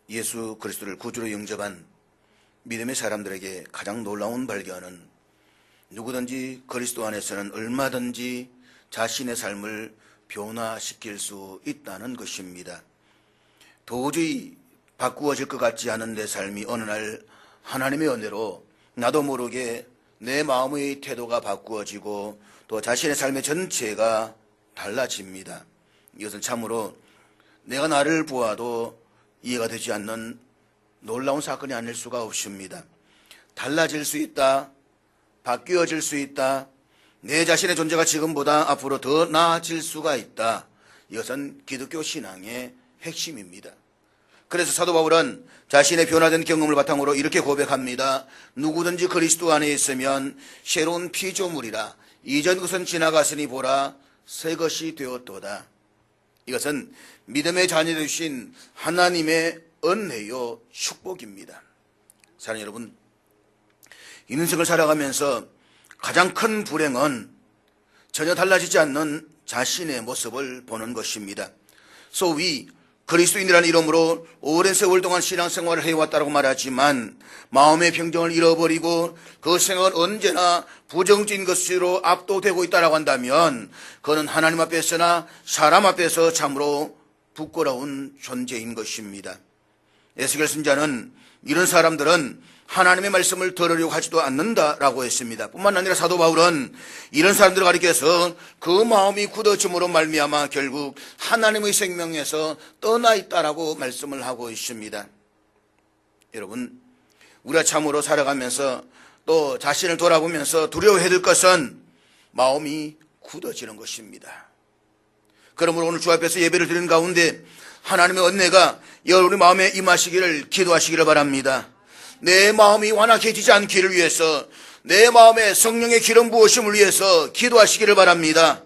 예수 그리스도를 구주로 영접한 믿음의 사람들에게 가장 놀라운 발견은 누구든지 그리스도 안에서는 얼마든지 자신의 삶을 변화시킬 수 있다는 것입니다. 도저히 바꾸어질 것 같지 않은 내 삶이 어느 날 하나님의 은혜로 나도 모르게 내 마음의 태도가 바꾸어지고 또 자신의 삶의 전체가 달라집니다. 이것은 참으로 내가 나를 보아도 이해가 되지 않는 놀라운 사건이 아닐 수가 없습니다. 달라질 수 있다, 바뀌어질 수 있다, 내 자신의 존재가 지금보다 앞으로 더 나아질 수가 있다. 이것은 기독교 신앙의 핵심입니다. 그래서 사도 바울은 자신의 변화된 경험을 바탕으로 이렇게 고백합니다. 누구든지 그리스도 안에 있으면 새로운 피조물이라. 이전 것은 지나갔으니 보라 새 것이 되었도다. 이것은 믿음의 자녀 되신 하나님의 은혜요 축복입니다. 사랑하는 여러분, 인생을 살아가면서 가장 큰 불행은 전혀 달라지지 않는 자신의 모습을 보는 것입니다. 소위 그리스도인이라는 이름으로 오랜 세월 동안 신앙생활을 해왔다고 말하지만 마음의 평정을 잃어버리고 그 생각은 언제나 부정적인 것으로 압도되고 있다고 한다면 그는 하나님 앞에서나 사람 앞에서 참으로 부끄러운 존재인 것입니다. 에스겔 선지자는 이런 사람들은 하나님의 말씀을 들으려고 하지도 않는다라고 했습니다. 뿐만 아니라 사도 바울은 이런 사람들을 가리켜서 그 마음이 굳어짐으로 말미암아 결국 하나님의 생명에서 떠나 있다라고 말씀을 하고 있습니다. 여러분, 우리가 참으로 살아가면서 또 자신을 돌아보면서 두려워해야 될 것은 마음이 굳어지는 것입니다. 그러므로 오늘 주 앞에서 예배를 드리는 가운데 하나님의 은혜가 여러분의 마음에 임하시기를 기도하시기를 바랍니다. 내 마음이 완악해지지 않기를 위해서, 내 마음에 성령의 기름 부으심을 위해서 기도하시기를 바랍니다.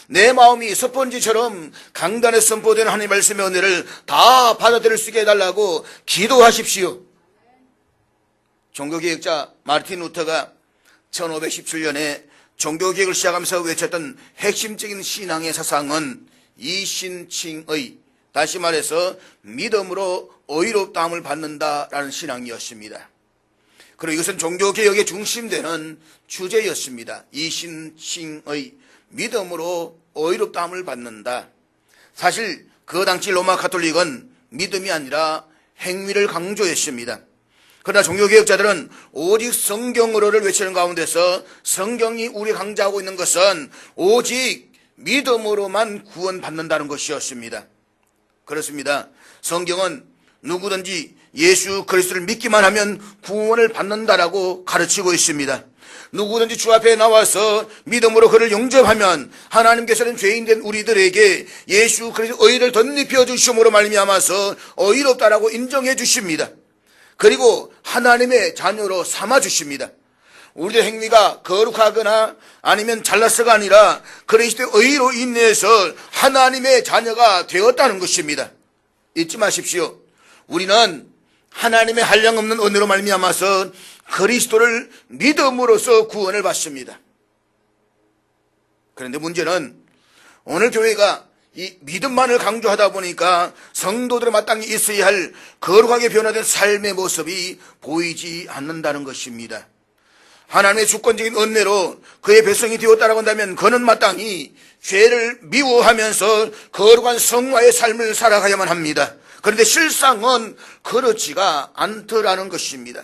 내 마음이 스펀지처럼 강단에 선포되는 하나님의 말씀의 은혜를 다 받아들일 수 있게 해달라고 기도하십시오. 종교개혁자 마르틴 루터가 1517년에 종교개혁을 시작하면서 외쳤던 핵심적인 신앙의 사상은 이신칭의, 다시 말해서 믿음으로 의롭다함을 받는다라는 신앙이었습니다. 그리고 이것은 종교개혁의 중심되는 주제였습니다. 이신칭의 믿음으로 의롭다함을 받는다. 사실 그 당시 로마 가톨릭은 믿음이 아니라 행위를 강조했습니다. 그러나 종교개혁자들은 오직 성경으로를 외치는 가운데서 성경이 우리 강조하고 있는 것은 오직 믿음으로만 구원받는다는 것이었습니다. 그렇습니다. 성경은 누구든지 예수 그리스도를 믿기만 하면 구원을 받는다라고 가르치고 있습니다. 누구든지 주 앞에 나와서 믿음으로 그를 영접하면 하나님께서는 죄인된 우리들에게 예수 그리스도 의를 덧입혀 주심으로 말미암아서 의롭다라고 인정해 주십니다. 그리고 하나님의 자녀로 삼아 주십니다. 우리의 행위가 거룩하거나 아니면 잘나서가 아니라 그리스도의 의로 인해서 하나님의 자녀가 되었다는 것입니다. 잊지 마십시오. 우리는 하나님의 한량없는 은혜로 말미암아서 그리스도를 믿음으로써 구원을 받습니다. 그런데 문제는 오늘 교회가 이 믿음만을 강조하다 보니까 성도들의 마땅히 있어야 할 거룩하게 변화된 삶의 모습이 보이지 않는다는 것입니다. 하나님의 주권적인 은혜로 그의 백성이 되었다라고 한다면 그는 마땅히 죄를 미워하면서 거룩한 성화의 삶을 살아가야만 합니다. 그런데 실상은 그렇지가 않더라는 것입니다.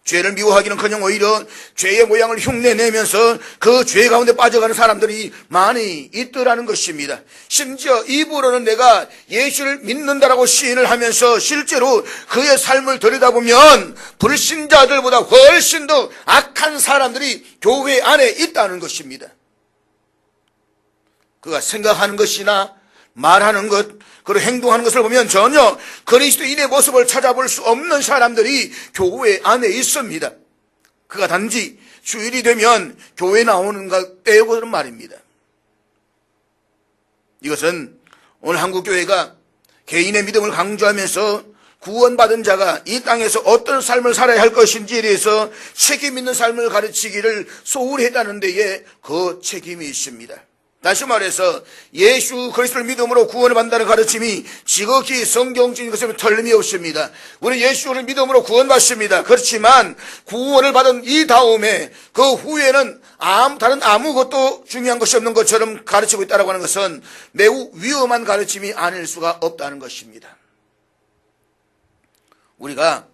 죄를 미워하기는커녕 오히려 죄의 모양을 흉내내면서 그 죄 가운데 빠져가는 사람들이 많이 있더라는 것입니다. 심지어 입으로는 내가 예수를 믿는다라고 시인을 하면서 실제로 그의 삶을 들여다보면 불신자들보다 훨씬 더 악한 사람들이 교회 안에 있다는 것입니다. 그가 생각하는 것이나 말하는 것, 그리고 행동하는 것을 보면 전혀 그리스도인의 모습을 찾아볼 수 없는 사람들이 교회 안에 있습니다. 그가 단지 주일이 되면 교회 나오는 것 빼고는 말입니다. 이것은 오늘 한국교회가 개인의 믿음을 강조하면서 구원받은 자가 이 땅에서 어떤 삶을 살아야 할 것인지에 대해서 책임 있는 삶을 가르치기를 소홀히 했다는 데에 그 책임이 있습니다. 다시 말해서 예수 그리스도를 믿음으로 구원을 받는다는 가르침이 지극히 성경적인 것은 틀림없습니다. 우리 예수를 믿음으로 구원받습니다. 그렇지만 구원을 받은 이 다음에 그 후에는 다른 아무것도 중요한 것이 없는 것처럼 가르치고 있다고 하는 것은 매우 위험한 가르침이 아닐 수가 없다는 것입니다. 우리가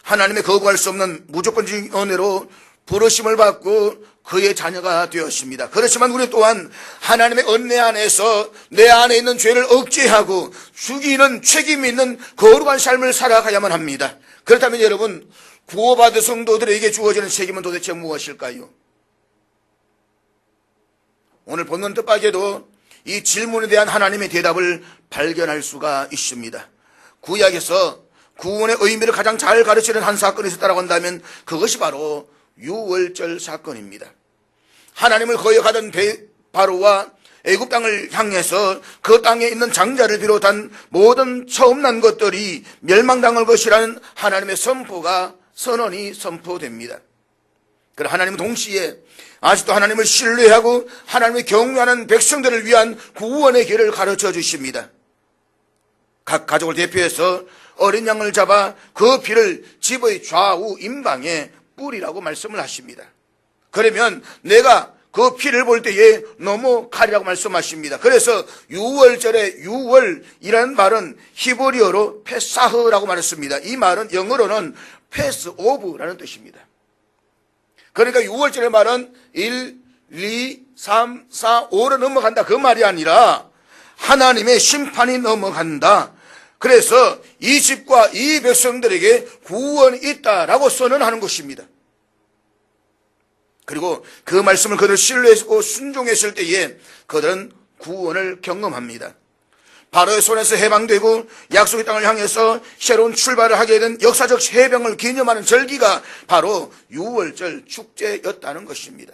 하나님의 거부할 수 없는 무조건적인 은혜로 부르심을 받고 그의 자녀가 되었습니다. 그렇지만 우리 또한 하나님의 은혜 안에서 내 안에 있는 죄를 억제하고 죽이는 책임이 있는 거룩한 삶을 살아가야만 합니다. 그렇다면 여러분, 구원받은 성도들에게 주어지는 책임은 도대체 무엇일까요? 오늘 본문 뜻밖에도 이 질문에 대한 하나님의 대답을 발견할 수가 있습니다. 구약에서 구원의 의미를 가장 잘 가르치는 한 사건이 있었다고 한다면 그것이 바로 유월절 사건입니다. 하나님을 거역하던 바로와 애굽 땅을 향해서 그 땅에 있는 장자를 비롯한 모든 처음 난 것들이 멸망당할 것이라는 하나님의 선언이 선포됩니다. 그러나 하나님은 동시에 아직도 하나님을 신뢰하고 하나님을 경외하는 백성들을 위한 구원의 길을 가르쳐 주십니다. 각 가족을 대표해서 어린 양을 잡아 그 피를 집의 좌우 임방에 뿌리라고 말씀을 하십니다. 그러면 내가 그 피를 볼 때에 넘어가리라고 말씀하십니다. 그래서 유월절에 유월이라는 말은 히브리어로 페사흐라고 말했습니다. 이 말은 영어로는 패스오브라는 뜻입니다. 그러니까 유월절의 말은 1, 2, 3, 4, 5로 넘어간다 그 말이 아니라 하나님의 심판이 넘어간다. 그래서 이 집과 이 백성들에게 구원이 있다라고 선언하는 것입니다. 그리고 그 말씀을 그들 신뢰했고 순종했을 때에 그들은 구원을 경험합니다. 바로의 손에서 해방되고 약속의 땅을 향해서 새로운 출발을 하게 된 역사적 해병을 기념하는 절기가 바로 유월절 축제였다는 것입니다.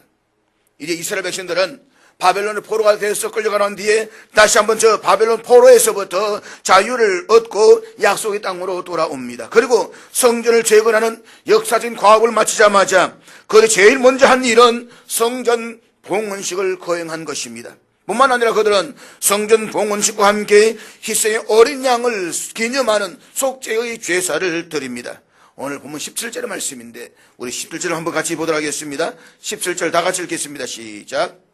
이제 이스라엘 백성들은 바벨론의 포로가 되어서 끌려가는 뒤에 다시 한번 저 바벨론 포로에서부터 자유를 얻고 약속의 땅으로 돌아옵니다. 그리고 성전을 재건하는 역사적인 과업을 마치자마자 그들이 제일 먼저 한 일은 성전 봉헌식을 거행한 것입니다. 뿐만 아니라 그들은 성전 봉헌식과 함께 희생의 어린 양을 기념하는 속죄의 제사를 드립니다. 오늘 본문 17절의 말씀인데 우리 17절을 한번 같이 보도록 하겠습니다. 17절 다 같이 읽겠습니다. 시작.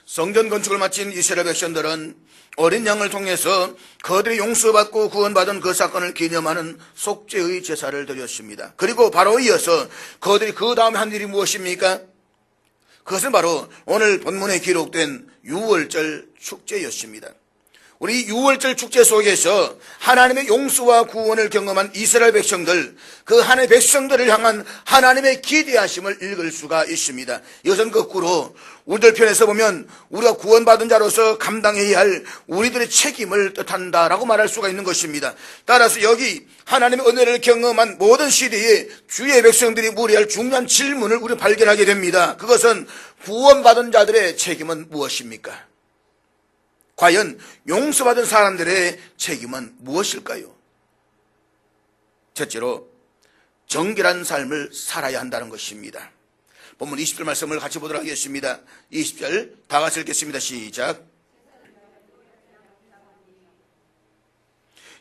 성전 건축을 마친 이스라엘 백성들은 어린 양을 통해서 그들이 용서받고 구원받은 그 사건을 기념하는 속죄의 제사를 드렸습니다. 그리고 바로 이어서 그들이 그 다음에 한 일이 무엇입니까? 그것은 바로 오늘 본문에 기록된 유월절 축제였습니다. 우리 유월절 축제 속에서 하나님의 용서와 구원을 경험한 이스라엘 백성들, 그 하나님의 백성들을 향한 하나님의 기대하심을 읽을 수가 있습니다. 이것은 거꾸로 우리들 편에서 보면 우리가 구원받은 자로서 감당해야 할 우리들의 책임을 뜻한다라고 말할 수가 있는 것입니다. 따라서 여기 하나님의 은혜를 경험한 모든 시대에 주의 백성들이 물어야 할 중요한 질문을 우리는 발견하게 됩니다. 그것은 구원받은 자들의 책임은 무엇입니까? 과연 용서받은 사람들의 책임은 무엇일까요? 첫째로 정결한 삶을 살아야 한다는 것입니다. 본문 20절 말씀을 같이 보도록 하겠습니다. 20절 다 같이 읽겠습니다. 시작.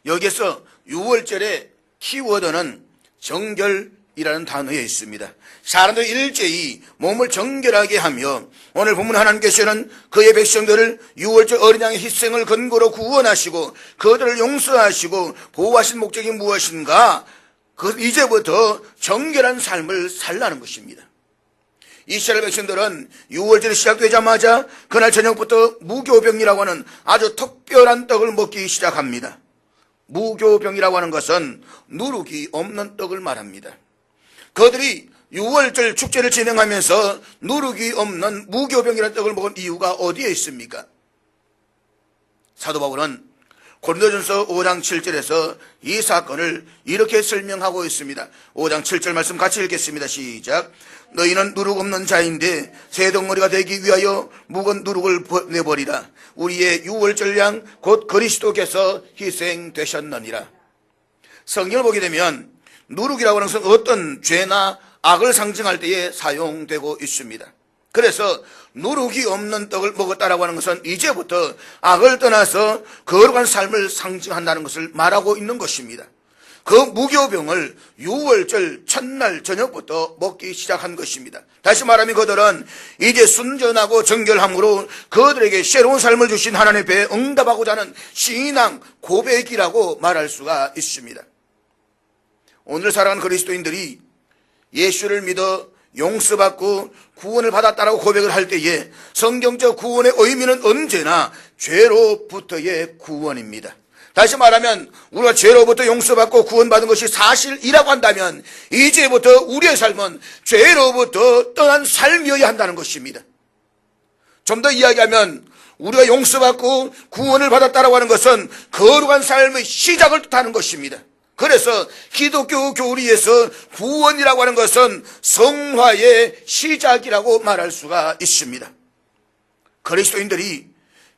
여기에서 유월절의 키워드는 정결이라는 단어에 있습니다. 사람들이 일제히 몸을 정결하게 하며 오늘 본문 하나님께서는 그의 백성들을 유월절 어린 양의 희생을 근거로 구원하시고 그들을 용서하시고 보호하신 목적이 무엇인가? 이제부터 정결한 삶을 살라는 것입니다. 이스라엘 백성들은 유월절이 시작되자마자 그날 저녁부터 무교병이라고 하는 아주 특별한 떡을 먹기 시작합니다. 무교병이라고 하는 것은 누룩이 없는 떡을 말합니다. 그들이 유월절 축제를 진행하면서 누룩이 없는 무교병이라는 떡을 먹은 이유가 어디에 있습니까? 사도 바울은 고린도전서 5장 7절에서 이 사건을 이렇게 설명하고 있습니다. 5장 7절 말씀 같이 읽겠습니다. 시작. 너희는 누룩 없는 자인데 새 덩어리가 되기 위하여 묵은 누룩을 내버리라. 우리의 유월절 양 곧 그리스도께서 희생되셨느니라. 성경을 보게 되면 누룩이라고 하는 것은 어떤 죄나 악을 상징할 때에 사용되고 있습니다. 그래서 누룩이 없는 떡을 먹었다라고 하는 것은 이제부터 악을 떠나서 거룩한 삶을 상징한다는 것을 말하고 있는 것입니다. 그 무교병을 6월절 첫날 저녁부터 먹기 시작한 것입니다. 다시 말하면 그들은 이제 순전하고 정결함으로 그들에게 새로운 삶을 주신 하나님 앞에 응답하고자 하는 신앙 고백이라고 말할 수가 있습니다. 오늘 살아가는 그리스도인들이 예수를 믿어 용서받고 구원을 받았다라고 고백을 할 때에 성경적 구원의 의미는 언제나 죄로부터의 구원입니다. 다시 말하면 우리가 죄로부터 용서받고 구원받은 것이 사실이라고 한다면 이제부터 우리의 삶은 죄로부터 떠난 삶이어야 한다는 것입니다. 좀 더 이야기하면 우리가 용서받고 구원을 받았다라고 하는 것은 거룩한 삶의 시작을 뜻하는 것입니다. 그래서 기독교 교리에서 구원이라고 하는 것은 성화의 시작이라고 말할 수가 있습니다. 그리스도인들이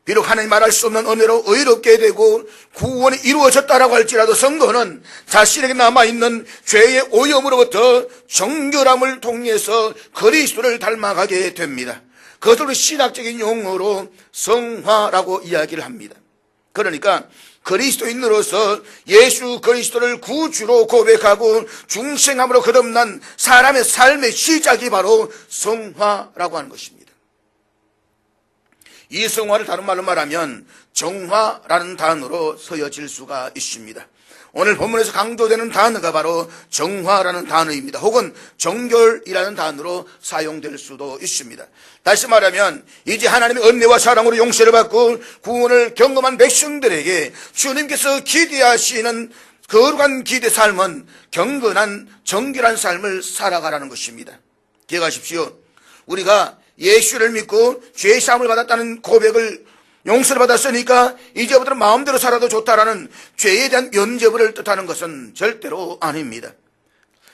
비록 하나님 말할 수 없는 은혜로 의롭게 되고 구원이 이루어졌다라고 할지라도 성도는 자신에게 남아있는 죄의 오염으로부터 정결함을 통해서 그리스도를 닮아가게 됩니다. 그것을 신학적인 용어로 성화라고 이야기를 합니다. 그러니까 그리스도인으로서 예수 그리스도를 구주로 고백하고 중생함으로 거듭난 사람의 삶의 시작이 바로 성화라고 하는 것입니다. 이 성화를 다른 말로 말하면 정화라는 단어로 쓰여질 수가 있습니다. 오늘 본문에서 강조되는 단어가 바로 정화라는 단어입니다. 혹은 정결이라는 단어로 사용될 수도 있습니다. 다시 말하면 이제 하나님의 은혜와 사랑으로 용서를 받고 구원을 경험한 백성들에게 주님께서 기대하시는 거룩한 기대 삶은 경건한 정결한 삶을 살아가라는 것입니다. 기억하십시오. 우리가 예수를 믿고 죄의 사함을 받았다는 고백을 용서를 받았으니까 이제부터는 마음대로 살아도 좋다라는 죄에 대한 면죄부를 뜻하는 것은 절대로 아닙니다.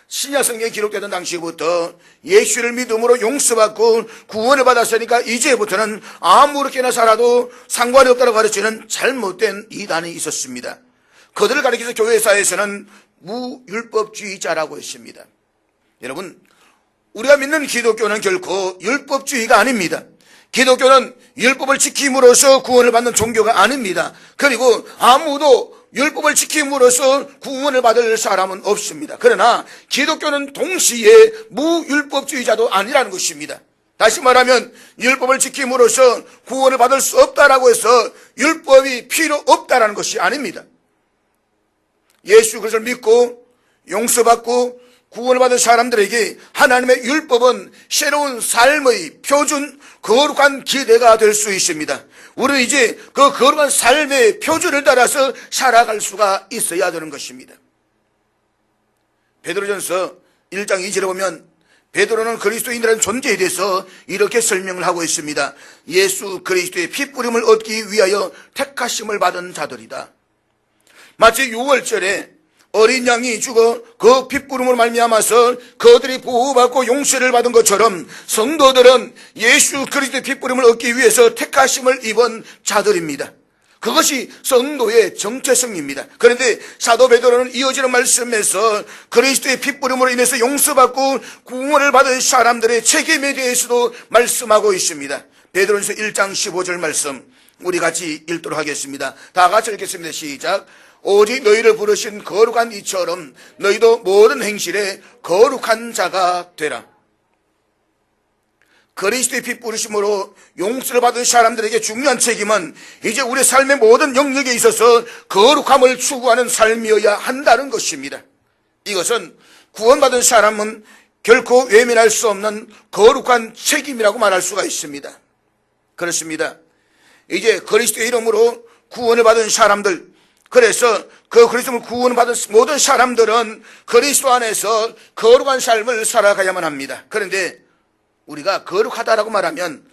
신약 성경에 기록되던 당시부터 예수를 믿음으로 용서받고 구원을 받았으니까 이제부터는 아무렇게나 살아도 상관이 없다고 가르치는 잘못된 이단이 있었습니다. 그들을 가리켜서 교회사에서는 무율법주의자라고 했습니다. 여러분, 우리가 믿는 기독교는 결코 율법주의가 아닙니다. 기독교는 율법을 지킴으로써 구원을 받는 종교가 아닙니다. 그리고 아무도 율법을 지킴으로써 구원을 받을 사람은 없습니다. 그러나 기독교는 동시에 무율법주의자도 아니라는 것입니다. 다시 말하면 율법을 지킴으로써 구원을 받을 수 없다라고 해서 율법이 필요 없다라는 것이 아닙니다. 예수 그리스도를 믿고 용서받고 구원을 받은 사람들에게 하나님의 율법은 새로운 삶의 표준, 거룩한 기대가 될 수 있습니다. 우리는 이제 그 거룩한 삶의 표준을 따라서 살아갈 수가 있어야 되는 것입니다. 베드로전서 1장 2절에 보면 베드로는 그리스도인이라는 존재에 대해서 이렇게 설명을 하고 있습니다. 예수 그리스도의 피뿌림을 얻기 위하여 택하심을 받은 자들이다. 마치 6월절에 어린 양이 죽어 그 핏부름으로 말미암아서 그들이 보호받고 용서를 받은 것처럼 성도들은 예수 그리스도의 핏부름을 얻기 위해서 택하심을 입은 자들입니다. 그것이 성도의 정체성입니다. 그런데 사도 베드로는 이어지는 말씀에서 그리스도의 핏부름으로 인해서 용서받고 구원을 받은 사람들의 책임에 대해서도 말씀하고 있습니다. 베드로전서 1장 15절 말씀 우리 같이 읽도록 하겠습니다. 다 같이 읽겠습니다. 시작. 오직 너희를 부르신 거룩한 이처럼 너희도 모든 행실에 거룩한 자가 되라. 그리스도의 피 뿌리심으로 용서를 받은 사람들에게 중요한 책임은 이제 우리 삶의 모든 영역에 있어서 거룩함을 추구하는 삶이어야 한다는 것입니다. 이것은 구원받은 사람은 결코 외면할 수 없는 거룩한 책임이라고 말할 수가 있습니다. 그렇습니다. 이제 그리스도의 이름으로 구원을 받은 사람들, 그래서 그 그리스도를 구원받은 모든 사람들은 그리스도 안에서 거룩한 삶을 살아가야만 합니다. 그런데 우리가 거룩하다라고 말하면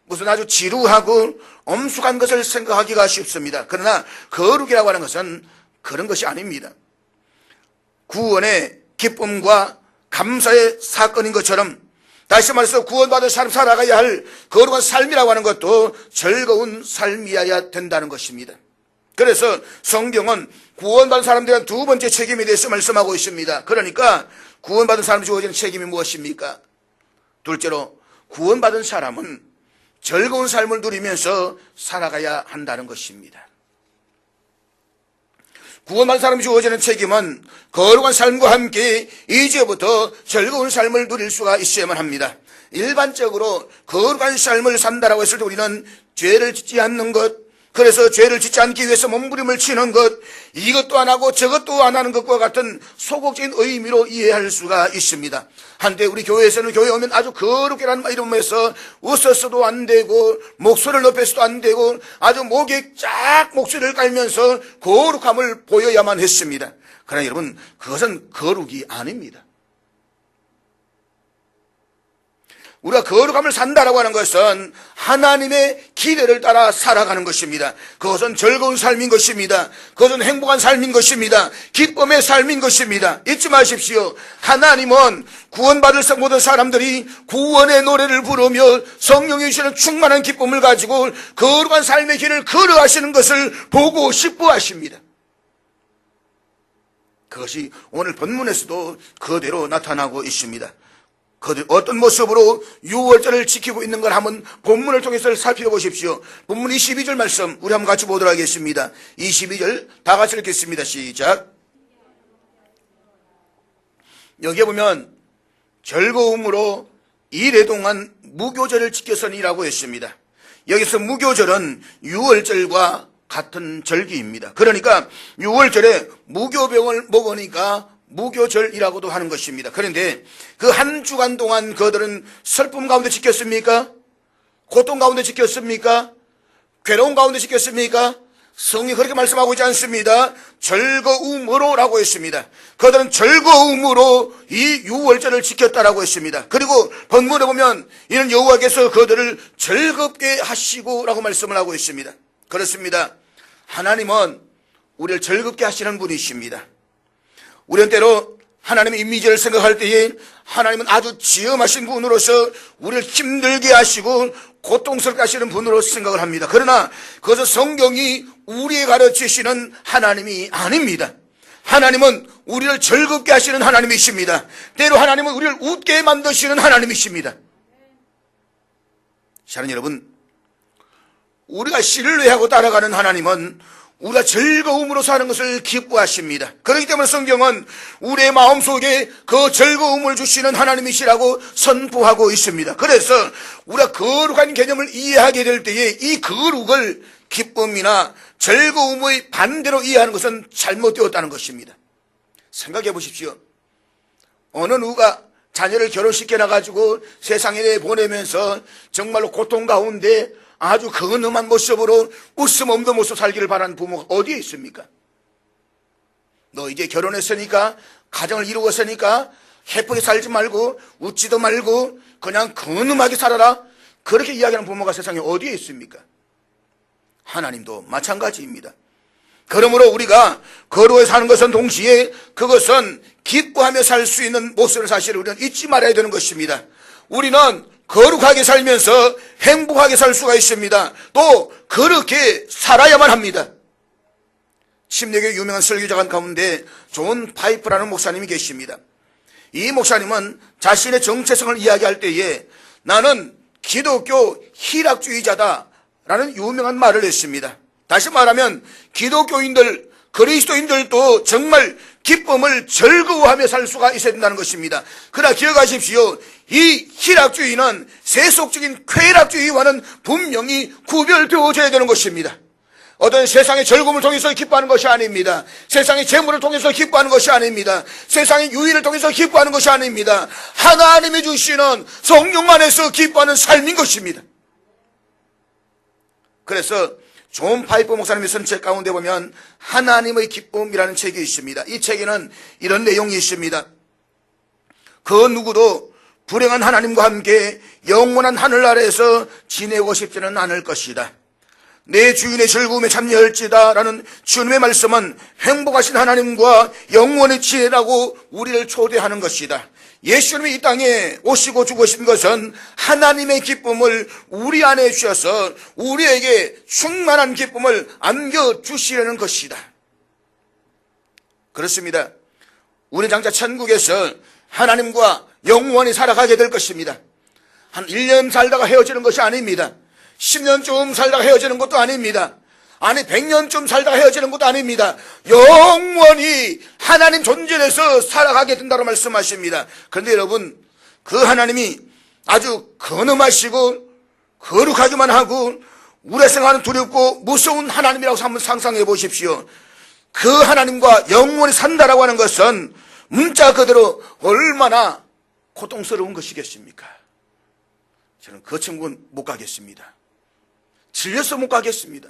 무슨 아주 지루하고 엄숙한 것을 생각하기가 쉽습니다. 그러나 거룩이라고 하는 것은 그런 것이 아닙니다. 구원의 기쁨과 감사의 사건인 것처럼 다시 말해서 구원받은 사람 살아가야 할 거룩한 삶이라고 하는 것도 즐거운 삶이어야 된다는 것입니다. 그래서 성경은 구원받은 사람들에 두 번째 책임에 대해서 말씀하고 있습니다. 그러니까 구원받은 사람이 주어지는 책임이 무엇입니까? 둘째로 구원받은 사람은 즐거운 삶을 누리면서 살아가야 한다는 것입니다. 구원받은 사람이 주어지는 책임은 거룩한 삶과 함께 이제부터 즐거운 삶을 누릴 수가 있어야만 합니다. 일반적으로 거룩한 삶을 산다라고 했을 때 우리는 죄를 짓지 않는 것, 그래서 죄를 짓지 않기 위해서 몸부림을 치는 것, 이것도 안 하고 저것도 안 하는 것과 같은 소극적인 의미로 이해할 수가 있습니다. 한때 우리 교회에서는 교회 오면 아주 거룩이라는 이름에서 웃어서도 안 되고 목소리를 높여서도 안 되고 아주 목에 쫙 목소리를 깔면서 거룩함을 보여야만 했습니다. 그러나 여러분, 그것은 거룩이 아닙니다. 우리가 거룩함을 산다라고 하는 것은 하나님의 기대를 따라 살아가는 것입니다. 그것은 즐거운 삶인 것입니다. 그것은 행복한 삶인 것입니다. 기쁨의 삶인 것입니다. 잊지 마십시오. 하나님은 구원받을 모든 사람들이 구원의 노래를 부르며 성령이 주시는 충만한 기쁨을 가지고 거룩한 삶의 길을 걸어가시는 것을 보고 싶어 하십니다. 그것이 오늘 본문에서도 그대로 나타나고 있습니다. 어떤 모습으로 유월절을 지키고 있는 걸 한번 본문을 통해서 살펴보십시오. 본문 22절 말씀 우리 한번 같이 보도록 하겠습니다. 22절 다 같이 읽겠습니다. 시작. 여기에 보면 즐거움으로 이래 동안 무교절을 지켰으니라고 했습니다. 여기서 무교절은 유월절과 같은 절기입니다. 그러니까 유월절에 무교병을 먹으니까 무교절이라고도 하는 것입니다. 그런데 그 한 주간 동안 그들은 슬픔 가운데 지켰습니까? 고통 가운데 지켰습니까? 괴로운 가운데 지켰습니까? 성경이 그렇게 말씀하고 있지 않습니다. 즐거움으로라고 했습니다. 그들은 즐거움으로 이 유월절을 지켰다라고 했습니다. 그리고 본문에 보면 이는 여호와께서 그들을 즐겁게 하시고라고 말씀을 하고 있습니다. 그렇습니다. 하나님은 우리를 즐겁게 하시는 분이십니다. 우리는 때로 하나님의 이미지를 생각할 때에 하나님은 아주 지엄하신 분으로서 우리를 힘들게 하시고 고통스럽게 하시는 분으로 생각을 합니다. 그러나 그것은 성경이 우리에게 가르치시는 하나님이 아닙니다. 하나님은 우리를 즐겁게 하시는 하나님이십니다. 때로 하나님은 우리를 웃게 만드시는 하나님이십니다. 사랑하는 여러분, 우리가 신뢰하고 따라가는 하나님은 우리가 즐거움으로 사는 것을 기뻐하십니다. 그렇기 때문에 성경은 우리의 마음속에 그 즐거움을 주시는 하나님이시라고 선포하고 있습니다. 그래서 우리가 거룩한 개념을 이해하게 될 때에 이 거룩을 기쁨이나 즐거움의 반대로 이해하는 것은 잘못되었다는 것입니다. 생각해 보십시오. 어느 누가 자녀를 결혼시켜 놔가지고 세상에 내보내면서 정말로 고통 가운데 아주 근엄한 모습으로 웃음 없는 모습 살기를 바라는 부모가 어디에 있습니까? 너 이제 결혼했으니까, 가정을 이루었으니까 해프게 살지 말고 웃지도 말고 그냥 근엄하게 살아라, 그렇게 이야기하는 부모가 세상에 어디에 있습니까? 하나님도 마찬가지입니다. 그러므로 우리가 거룩하게 사는 것은 동시에 그것은 기뻐하며 살 수 있는 모습을 사실을 우리는 잊지 말아야 되는 것입니다. 우리는 거룩하게 살면서 행복하게 살 수가 있습니다. 또 그렇게 살아야만 합니다. 침례교의 유명한 설교자 가운데 존 파이프라는 목사님이 계십니다. 이 목사님은 자신의 정체성을 이야기할 때에 나는 기독교 희락주의자다라는 유명한 말을 했습니다. 다시 말하면 기독교인들, 그리스도인들도 정말 기쁨을 즐거워하며 살 수가 있어야 된다는 것입니다. 그러나 기억하십시오. 이 희락주의는 세속적인 쾌락주의와는 분명히 구별되어져야 되는 것입니다. 어떤 세상의 즐거움을 통해서 기뻐하는 것이 아닙니다. 세상의 재물을 통해서 기뻐하는 것이 아닙니다. 세상의 유의를 통해서 기뻐하는 것이 아닙니다. 하나님이 주시는 성령 안에서 기뻐하는 삶인 것입니다. 그래서 존 파이퍼 목사님의 선책 가운데 보면 하나님의 기쁨이라는 책이 있습니다. 이 책에는 이런 내용이 있습니다. 그 누구도 불행한 하나님과 함께 영원한 하늘 아래에서 지내고 싶지는 않을 것이다. 내 주인의 즐거움에 참여할지다 라는 주님의 말씀은 행복하신 하나님과 영원히 지내라고 우리를 초대하는 것이다. 예수님이 이 땅에 오시고 죽으신 것은 하나님의 기쁨을 우리 안에 주셔서 우리에게 충만한 기쁨을 안겨주시려는 것이다. 그렇습니다. 우리 장차 천국에서 하나님과 영원히 살아가게 될 것입니다. 한 1년 살다가 헤어지는 것이 아닙니다. 10년쯤 살다가 헤어지는 것도 아닙니다. 아니 100년쯤 살다가 헤어지는 것도 아닙니다. 영원히 하나님 존재에서 살아가게 된다고 말씀하십니다. 그런데 여러분, 그 하나님이 아주 근엄하시고 거룩하기만 하고 우리의 생활은 두렵고 무서운 하나님이라고 한번 상상해 보십시오. 그 하나님과 영원히 산다라고 하는 것은 문자 그대로 얼마나 고통스러운 것이겠습니까? 저는 그 천국은 못 가겠습니다. 질려서 못 가겠습니다.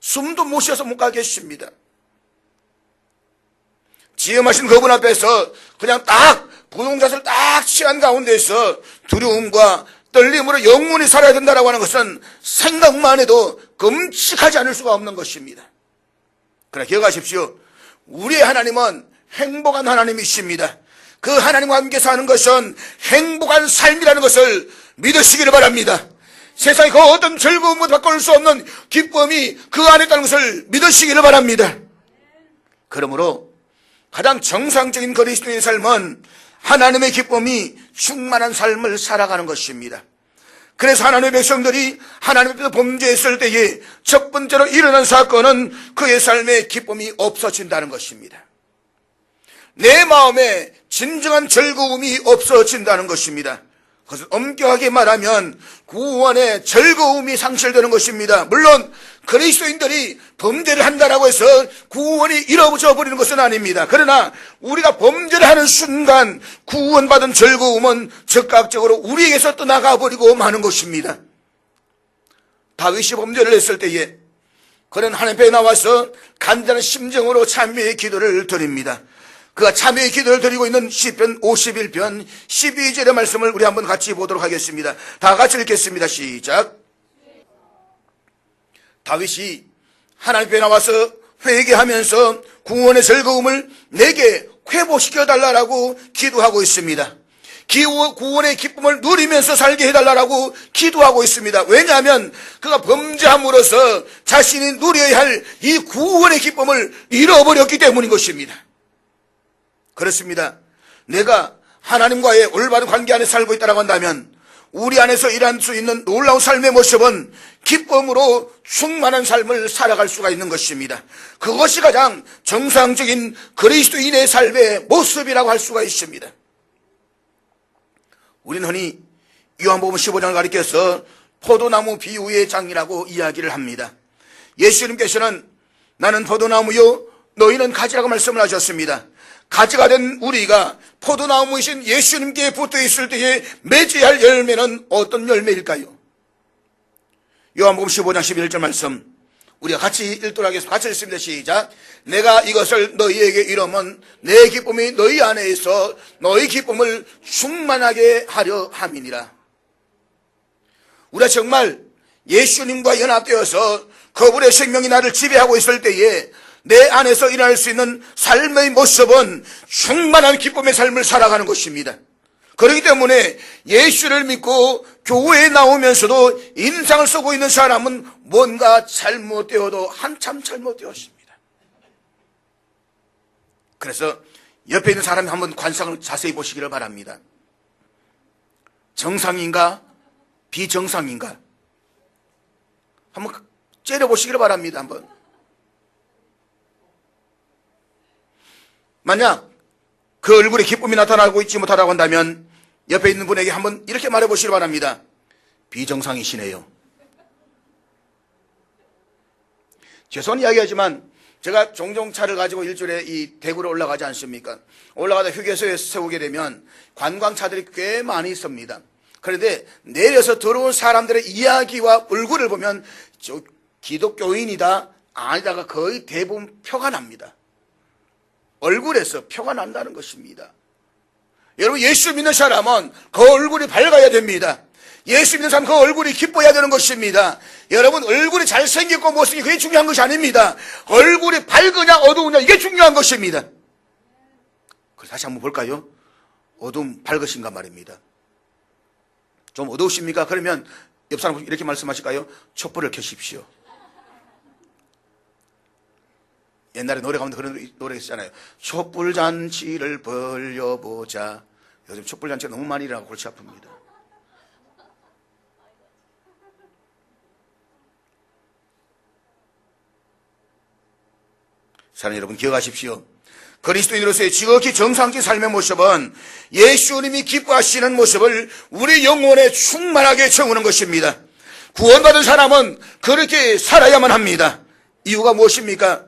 숨도 못 쉬어서 못 가겠습니다. 지엄하신 그분 앞에서 그냥 딱 부동자세를 딱 취한 가운데서 두려움과 떨림으로 영원히 살아야 된다고 하는 것은 생각만 해도 끔찍하지 않을 수가 없는 것입니다. 그러나 기억하십시오. 우리의 하나님은 행복한 하나님이십니다. 그 하나님과 함께 사는 것은 행복한 삶이라는 것을 믿으시기를 바랍니다. 세상에 그 어떤 즐거움을 바꿀 수 없는 기쁨이 그 안에 있다는 것을 믿으시기를 바랍니다. 그러므로 가장 정상적인 그리스도인의 삶은 하나님의 기쁨이 충만한 삶을 살아가는 것입니다. 그래서 하나님의 백성들이 하나님 앞에서 범죄했을 때에 첫 번째로 일어난 사건은 그의 삶에 기쁨이 없어진다는 것입니다. 내 마음에 진정한 즐거움이 없어진다는 것입니다. 그것은 엄격하게 말하면 구원의 즐거움이 상실되는 것입니다. 물론 그리스도인들이 범죄를 한다라고 해서 구원이 이루어져 버리는 것은 아닙니다. 그러나 우리가 범죄를 하는 순간 구원받은 즐거움은 즉각적으로 우리에게서 떠나가 버리고 마는 것입니다. 다윗이 범죄를 했을 때에 그는 하나님 앞에 나와서 간절한 심정으로 참회의 기도를 드립니다. 그가 참회의 기도를 드리고 있는 시편 51편 12절의 말씀을 우리 한번 같이 보도록 하겠습니다. 다 같이 읽겠습니다. 시작. 다윗이 하나님 앞에 나와서 회개하면서 구원의 즐거움을 내게 회복시켜달라고 기도하고 있습니다. 구원의 기쁨을 누리면서 살게 해달라고 기도하고 있습니다. 왜냐하면 그가 범죄함으로써 자신이 누려야 할 이 구원의 기쁨을 잃어버렸기 때문인 것입니다. 그렇습니다. 내가 하나님과의 올바른 관계 안에 살고 있다고 한다면 우리 안에서 일할 수 있는 놀라운 삶의 모습은 기쁨으로 충만한 삶을 살아갈 수가 있는 것입니다. 그것이 가장 정상적인 그리스도인의 삶의 모습이라고 할 수가 있습니다. 우리는 흔히 요한복음 15장을 가리켜서 포도나무 비유의 장이라고 이야기를 합니다. 예수님께서는 나는 포도나무요 너희는 가지라고 말씀을 하셨습니다. 가지가 된 우리가 포도나무이신 예수님께 붙어 있을 때에 맺어야 할 열매는 어떤 열매일까요? 요한복음 15장 11절 말씀 우리가 같이 읽도록 하겠습니다. 같이 읽습니다. 시작. 내가 이것을 너희에게 이르면 내 기쁨이 너희 안에 있어 너희 기쁨을 충만하게 하려 함이니라. 우리가 정말 예수님과 연합되어서 그분의 생명이 나를 지배하고 있을 때에 내 안에서 일어날 수 있는 삶의 모습은 충만한 기쁨의 삶을 살아가는 것입니다. 그렇기 때문에 예수를 믿고 교회에 나오면서도 인상을 쓰고 있는 사람은 뭔가 잘못되어도 한참 잘못되었습니다. 그래서 옆에 있는 사람이 한번 관상을 자세히 보시기를 바랍니다. 정상인가 비정상인가 한번 째려보시기를 바랍니다. 한번. 만약 그 얼굴에 기쁨이 나타나고 있지 못하다고 한다면 옆에 있는 분에게 한번 이렇게 말해보시기 바랍니다. 비정상이시네요. 죄송한 이야기하지만 제가 종종 차를 가지고 일주일에 이 대구로 올라가지 않습니까? 올라가다 휴게소에 세우게 되면 관광차들이 꽤 많이 있습니다. 그런데 내려서 들어온 사람들의 이야기와 얼굴을 보면 저 기독교인이다 아니다가 거의 대부분 표가 납니다. 얼굴에서 표가 난다는 것입니다. 여러분 예수 믿는 사람은 그 얼굴이 밝아야 됩니다. 예수 믿는 사람은 그 얼굴이 기뻐야 되는 것입니다. 여러분 얼굴이 잘생겼고 못생겼고 그게 중요한 것이 아닙니다. 얼굴이 밝으냐 어두우냐 이게 중요한 것입니다. 그래서 다시 한번 볼까요? 어두움 밝으신가 말입니다. 좀 어두우십니까? 그러면 옆 사람 이렇게 말씀하실까요? 촛불을 켜십시오. 옛날에 노래 가운데 그런 노래 있잖아요. 촛불잔치를 벌려보자. 요즘 촛불잔치가 너무 많이 일어나고 골치 아픕니다. 사랑하는 여러분, 기억하십시오. 그리스도인으로서의 지극히 정상적인 삶의 모습은 예수님이 기뻐하시는 모습을 우리 영혼에 충만하게 채우는 것입니다. 구원받은 사람은 그렇게 살아야만 합니다. 이유가 무엇입니까?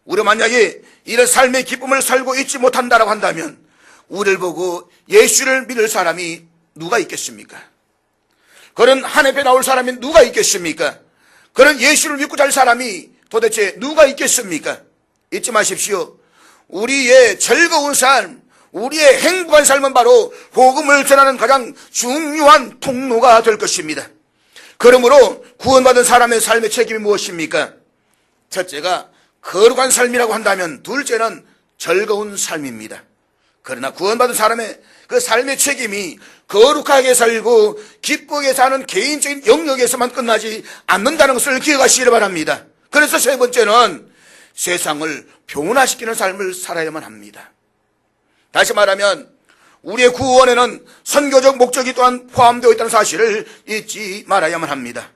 우리가 만약에 이런 삶의 기쁨을 살고 있지 못한다고 한다면 우리를 보고 예수를 믿을 사람이 누가 있겠습니까? 그런 한 앞에 나올 사람이 누가 있겠습니까? 그런 예수를 믿고 살 사람이 도대체 누가 있겠습니까? 잊지 마십시오. 우리의 즐거운 삶, 우리의 행복한 삶은 바로 복음을 전하는 가장 중요한 통로가 될 것입니다. 그러므로 구원받은 사람의 삶의 책임이 무엇입니까? 첫째가 거룩한 삶이라고 한다면 둘째는 즐거운 삶입니다. 그러나 구원받은 사람의 그 삶의 책임이 거룩하게 살고 기쁘게 사는 개인적인 영역에서만 끝나지 않는다는 것을 기억하시기 바랍니다. 그래서 세 번째는 세상을 변화시키는 삶을 살아야만 합니다. 다시 말하면 우리의 구원에는 선교적 목적이 또한 포함되어 있다는 사실을 잊지 말아야만 합니다.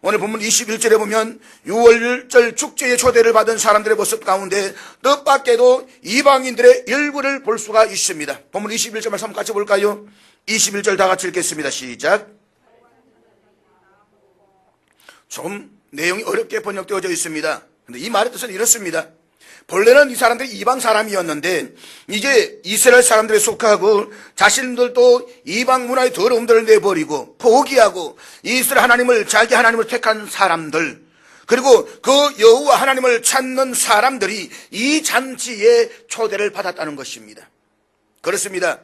오늘 본문 21절에 보면 6월절 축제의 초대를 받은 사람들의 모습 가운데 뜻밖에도 이방인들의 일부를 볼 수가 있습니다. 본문 21절 말씀 같이 볼까요? 21절 다 같이 읽겠습니다. 시작. 좀 내용이 어렵게 번역되어져 있습니다. 근데 이 말의 뜻은 이렇습니다. 본래는 이 사람들이 이방 사람이었는데 이제 이스라엘 사람들에 속하고 자신들도 이방 문화의 더러움들을 내버리고 포기하고 이스라엘 하나님을 자기 하나님을 택한 사람들, 그리고 그 여호와 하나님을 찾는 사람들이 이 잔치에 초대를 받았다는 것입니다. 그렇습니다.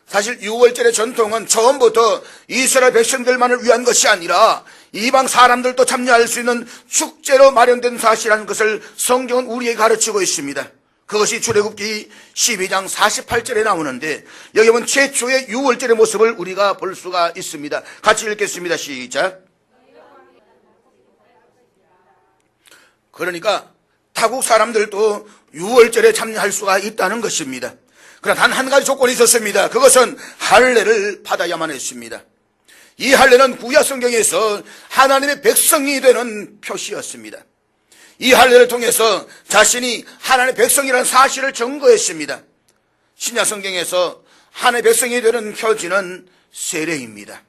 사실 6월절의 전통은 처음부터 이스라엘 백성들만을 위한 것이 아니라 이방 사람들도 참여할 수 있는 축제로 마련된 사실이라는 것을 성경은 우리에게 가르치고 있습니다. 그것이 출애굽기 12장 48절에 나오는데 여기 보면 최초의 6월절의 모습을 우리가 볼 수가 있습니다. 같이 읽겠습니다. 시작. 그러니까 타국 사람들도 6월절에 참여할 수가 있다는 것입니다. 그러나 단 한 가지 조건이 있었습니다. 그것은 할례를 받아야만 했습니다. 이 할례는 구약 성경에서 하나님의 백성이 되는 표시였습니다. 이 할례를 통해서 자신이 하나님의 백성이라는 사실을 증거했습니다. 신약 성경에서 하나님의 백성이 되는 표지는 세례입니다.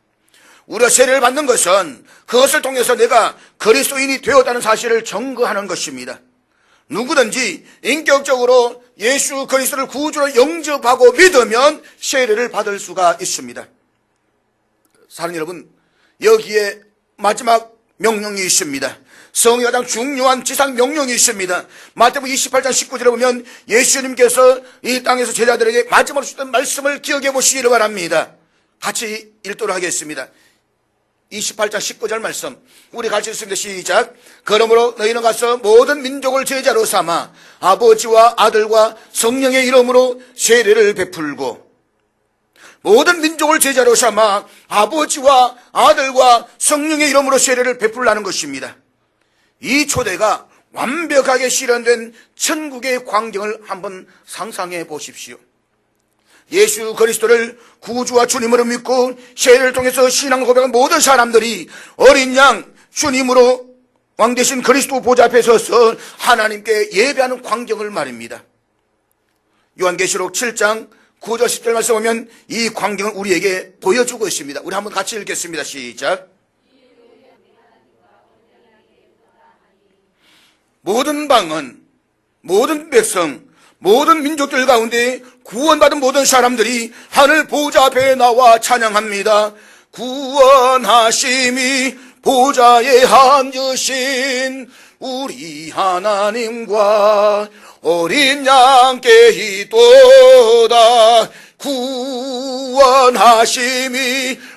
우리가 세례를 받는 것은 그것을 통해서 내가 그리스도인이 되었다는 사실을 증거하는 것입니다. 누구든지 인격적으로 예수 그리스도를 구주로 영접하고 믿으면 세례를 받을 수가 있습니다. 사랑하는 여러분, 여기에 마지막 명령이 있습니다. 성경의 가장 중요한 지상 명령이 있습니다. 마태복음 28장 19절에 보면 예수님께서 이 땅에서 제자들에게 마지막으로 주셨던 말씀을 기억해 보시기를 바랍니다. 같이 읽도록 하겠습니다. 28장 19절 말씀 우리 같이 읽습니다. 시작. 그러므로 너희는 가서 모든 민족을 제자로 삼아 아버지와 아들과 성령의 이름으로 세례를 베풀고, 모든 민족을 제자로 삼아 아버지와 아들과 성령의 이름으로 세례를 베풀라는 것입니다. 이 초대가 완벽하게 실현된 천국의 광경을 한번 상상해 보십시오. 예수 그리스도를 구주와 주님으로 믿고 세례를 통해서 신앙을 고백한 모든 사람들이 어린 양 주님으로 왕 되신 그리스도 보좌 앞에 서서 하나님께 예배하는 광경을 말입니다. 요한계시록 7장 9절 10절 말씀 보면 이 광경을 우리에게 보여주고 있습니다. 우리 한번 같이 읽겠습니다. 시작. 모든 방언, 모든 백성, 모든 민족들 가운데 구원받은 모든 사람들이 하늘 보좌 앞에 나와 찬양합니다. 구원하심이 보좌에 앉으신 우리 하나님과 어린 양께 있도다. 구원하심이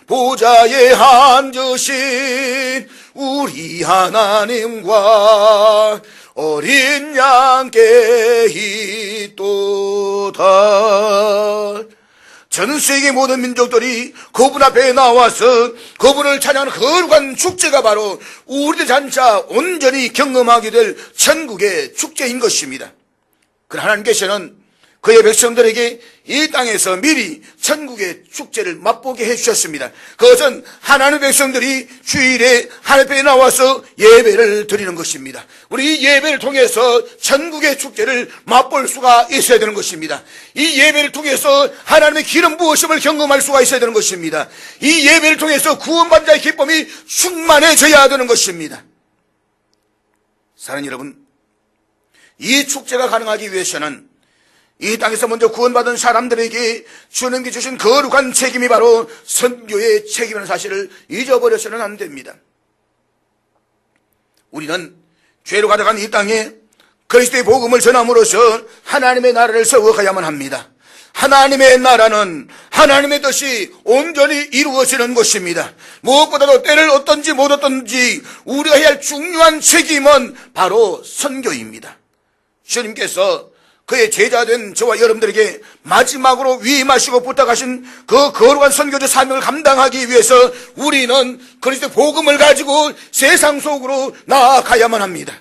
보좌에 앉으신 우리 하나님과 어린 양께 있도다. 전 세계 모든 민족들이 그분 앞에 나와서 그분을 찬양하는 거룩한 축제가 바로 우리들 잔차 온전히 경험하게 될 천국의 축제인 것입니다. 그러나 하나님께서는 그의 백성들에게 이 땅에서 미리 천국의 축제를 맛보게 해주셨습니다. 그것은 하나님의 백성들이 주일에 하나님 앞에 나와서 예배를 드리는 것입니다. 우리 이 예배를 통해서 천국의 축제를 맛볼 수가 있어야 되는 것입니다. 이 예배를 통해서 하나님의 기름 부으심을 경험할 수가 있어야 되는 것입니다. 이 예배를 통해서 구원받은 자의 기쁨이 충만해져야 되는 것입니다. 사랑하는 여러분, 이 축제가 가능하기 위해서는 이 땅에서 먼저 구원받은 사람들에게 주님께 주신 거룩한 책임이 바로 선교의 책임이라는 사실을 잊어버려서는 안 됩니다. 우리는 죄로 가득한 이 땅에 그리스도의 복음을 전함으로써 하나님의 나라를 세워가야만 합니다. 하나님의 나라는 하나님의 뜻이 온전히 이루어지는 것입니다. 무엇보다도 때를 얻든지 못 얻든지 우리가 해야 할 중요한 책임은 바로 선교입니다. 주님께서 그의 제자된 저와 여러분들에게 마지막으로 위임하시고 부탁하신 그 거룩한 선교적 사명을 감당하기 위해서 우리는 그리스도의 복음을 가지고 세상 속으로 나아가야만 합니다.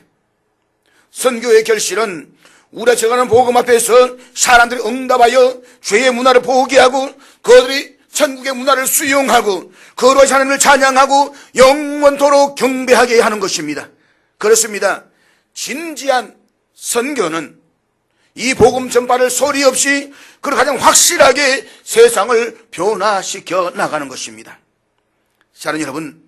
선교의 결실은 우리가 전하는 복음 앞에서 사람들이 응답하여 죄의 문화를 포기하고 그들이 천국의 문화를 수용하고 거룩하신 하나님을 찬양하고 영원토록 경배하게 하는 것입니다. 그렇습니다. 진지한 선교는 이 복음 전파를 소리 없이 그리고 가장 확실하게 세상을 변화시켜 나가는 것입니다. 사랑하는 여러분,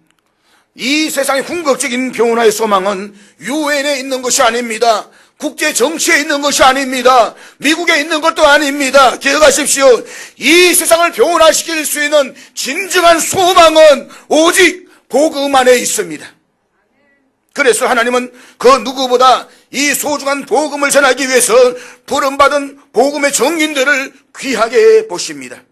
이 세상의 궁극적인 변화의 소망은 유엔에 있는 것이 아닙니다. 국제 정치에 있는 것이 아닙니다. 미국에 있는 것도 아닙니다. 기억하십시오. 이 세상을 변화시킬 수 있는 진정한 소망은 오직 복음 안에 있습니다. 그래서 하나님은 그 누구보다 이 소중한 복음을 전하기 위해서 부름받은 복음의 정인들을 귀하게 보십니다.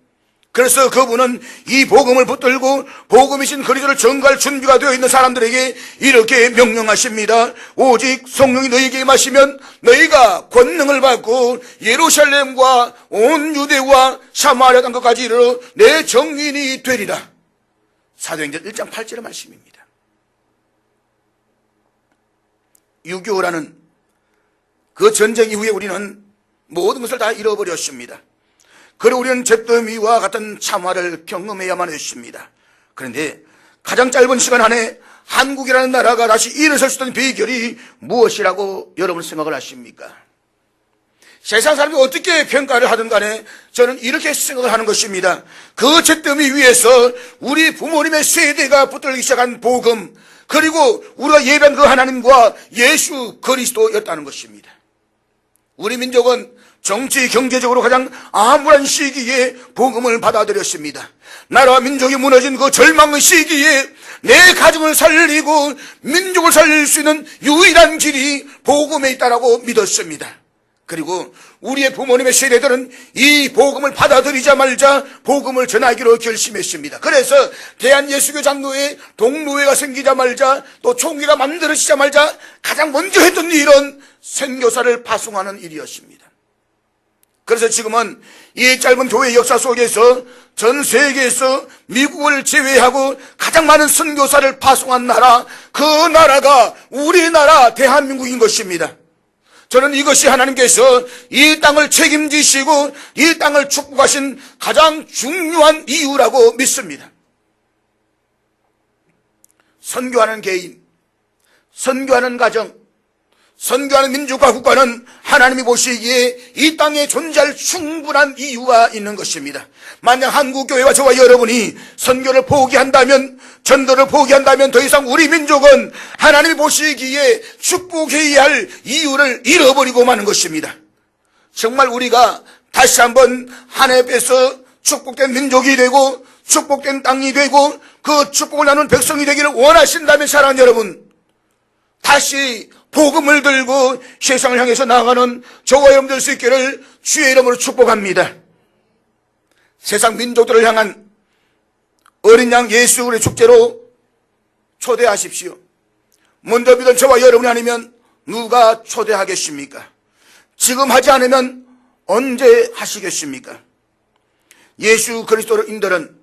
그래서 그분은 이 복음을 붙들고 복음이신 그리스도를 전가할 준비가 되어 있는 사람들에게 이렇게 명령하십니다. 오직 성령이 너희에게 임하시면 너희가 권능을 받고 예루살렘과 온 유대와 사마리아 땅까지 이르러 내 정인이 되리라. 사도행전 1장 8절의 말씀입니다. 6.25라는 그 전쟁 이후에 우리는 모든 것을 다 잃어버렸습니다. 그리고 우리는 잿더미와 같은 참화를 경험해야만 했습니다. 그런데 가장 짧은 시간 안에 한국이라는 나라가 다시 일어설 수 있는 비결이 무엇이라고 여러분 생각을 하십니까? 세상 사람이 어떻게 평가를 하든 간에 저는 이렇게 생각을 하는 것입니다. 그 잿더미 위에서 우리 부모님의 세대가 붙들기 시작한 복음, 그리고 우리가 예배한 그 하나님과 예수 그리스도였다는 것입니다. 우리 민족은 정치, 경제적으로 가장 암울한 시기에 복음을 받아들였습니다. 나라와 민족이 무너진 그 절망의 시기에 내 가정을 살리고 민족을 살릴 수 있는 유일한 길이 복음에 있다라고 믿었습니다. 그리고 우리의 부모님의 세대들은 이 복음을 받아들이자 말자 복음을 전하기로 결심했습니다. 그래서 대한예수교 장로회 동로회가 생기자 말자 또 총회가 만들어지자 말자 가장 먼저 했던 일은 선교사를 파송하는 일이었습니다. 그래서 지금은 이 짧은 교회 역사 속에서 전 세계에서 미국을 제외하고 가장 많은 선교사를 파송한 나라, 그 나라가 우리나라 대한민국인 것입니다. 저는 이것이 하나님께서 이 땅을 책임지시고 이 땅을 축복하신 가장 중요한 이유라고 믿습니다. 선교하는 개인, 선교하는 가정, 선교하는 민족과 국가는 하나님이 보시기에 이 땅에 존재할 충분한 이유가 있는 것입니다. 만약 한국교회와 저와 여러분이 선교를 포기한다면, 전도를 포기한다면 더 이상 우리 민족은 하나님이 보시기에 축복해야 할 이유를 잃어버리고 마는 것입니다. 정말 우리가 다시 한번 하나님 앞에서 축복된 민족이 되고 축복된 땅이 되고 그 축복을 나누는 백성이 되기를 원하신다면 사랑하는 여러분, 다시 복음을 들고 세상을 향해서 나아가는 저와 여러분들 수 있기를 주의 이름으로 축복합니다. 세상 민족들을 향한 어린 양 예수 그리스도의 축제로 초대하십시오. 먼저 믿은 저와 여러분이 아니면 누가 초대하겠습니까? 지금 하지 않으면 언제 하시겠습니까? 예수 그리스도인들은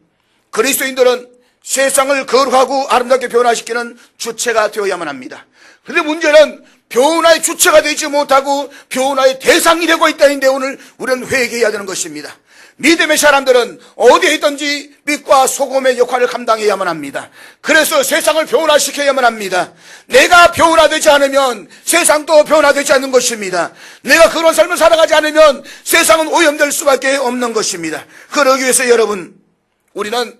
세상을 거룩하고 아름답게 변화시키는 주체가 되어야만 합니다. 그런데 문제는 변화의 주체가 되지 못하고 변화의 대상이 되고 있다는데 오늘 우리는 회개해야 되는 것입니다. 믿음의 사람들은 어디에 있든지 빛과 소금의 역할을 감당해야만 합니다. 그래서 세상을 변화시켜야만 합니다. 내가 변화되지 않으면 세상도 변화되지 않는 것입니다. 내가 그런 삶을 살아가지 않으면 세상은 오염될 수밖에 없는 것입니다. 그러기 위해서 여러분, 우리는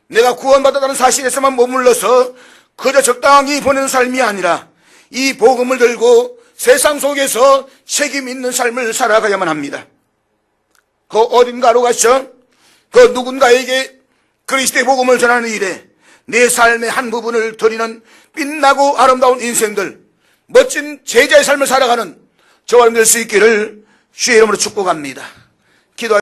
내가 구원받았다는 사실에서만 머물러서 그저 적당히 보내는 삶이 아니라 이 복음을 들고 세상 속에서 책임 있는 삶을 살아가야만 합니다. 그 어딘가로 가서 그 누군가에게 그리스도의 복음을 전하는 일에 내 삶의 한 부분을 드리는 빛나고 아름다운 인생들, 멋진 제자의 삶을 살아가는 저와 될 수 있기를 주의 이름으로 축복합니다.